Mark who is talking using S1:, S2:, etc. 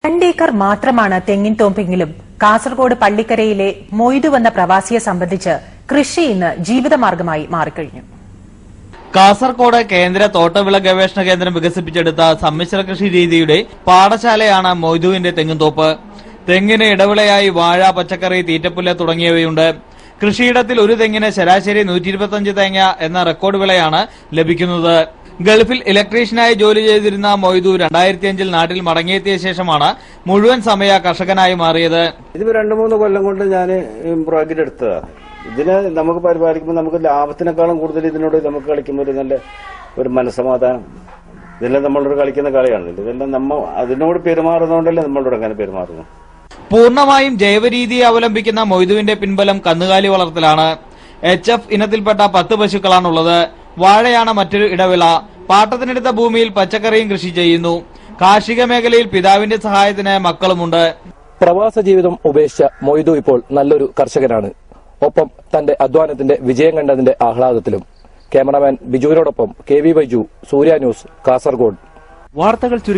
S1: 2 acre മാത്രമാണ് തെങ്ങിൻ തോപ്പെങ്കിലും കാസർഗോഡ് പള്ളിക്കരയിലെ മൊയ്തു എന്ന പ്രവാസിയെ സംബന്ധിച്ച് കൃഷി ഇന്ന് ജീവിതമാർഗമായി മാറിക്കഴിഞ്ഞു.
S2: കാസർഗോഡ് കേന്ദ്ര തോട്ടവിള ഗവേഷണ കേന്ദ്രം വികസിപ്പിച്ചെടുത്ത സമ്മിശ്ര കൃഷി രീതിയുടെ പാഠശാലയാണ് മൊയ്തുവിന്റെ തെങ്ങിൻതോപ്പ്. തെങ്ങിന് ഇടവിളയായി വാഴ, പച്ചക്കറി, തീറ്റപ്പുല്ല് തുടങ്ങിയവയുണ്ട്. കൃഷിയിടത്തിൽ ഒരു തെങ്ങിന് ശരാശരി 125 തേങ്ങ എന്ന റെക്കോർഡ് വിളയാണ് ലഭിക്കുന്നത്. ഗൾഫിൽ ഇലക്ട്രീഷ്യനായി ജോലി ചെയ്തിരുന്ന മൊയ്തു 2005-ൽ നാട്ടിൽ മടങ്ങിയെത്തിയ ശേഷമാണ് മുഴുവൻ സമയ കർഷകനായി മാറിയത്.
S3: ഇത് 2-3 കൊല്ലം കൊണ്ട് ഞാൻ പ്രോജക്റ്റ് എടുത്തതാണ്. ഇതിനെ നമുക്ക് പരിപാലിക്കുമ്പോൾ നമുക്ക് ലാഭത്തിനേക്കാളും കൂടുതൽ ഇതിനോട് നമുക്ക് കളിക്കുമ്പോൾ ഒരു മനസ്സമാധാനം. ഇതെല്ലാം നമ്മളോട് കളിക്കുന്ന കളിയാണ്. ഇതെല്ലാം അതിനോട് പെരുമാറുന്നതുകൊണ്ടല്ലേ നമ്മളോട് അങ്ങനെ പെരുമാറുന്നു.
S2: പൂർണ്ണമായും ജൈവരീതിയെ അവലംബിക്കുന്ന മൊയ്തുവിന്റെ പിൻബലം കന്നുകാലി വളർത്തലാണ്. HF ഇനത്തിൽപ്പെട്ട 10 പശുക്കളാണുള്ളത്. വാഴയാണ് മറ്റൊരു ഇടവിള. പാട്ടത്തിനെടുത്ത ഭൂമിയിൽ പച്ചക്കറിയും കൃഷി ചെയ്യുന്നു. കാർഷിക മേഖലയിൽ പിതാവിന്റെ സഹായത്തിന് മക്കളുമുണ്ട്.
S4: പ്രവാസ ജീവിതം ഉപേക്ഷിച്ച മൊയ്തു ഇപ്പോൾ നല്ലൊരു കർഷകനാണ്. ഒപ്പം തന്റെ അധ്വാനത്തിന്റെ വിജയം കണ്ടതിന്റെ ആഹ്ലാദത്തിലും. ക്യാമറാമാൻ ബിജുവിനോടൊപ്പം KV ബൈജു, സൂര്യ ന്യൂസ്, കാസർഗോഡ്.
S2: വാർത്തകൾ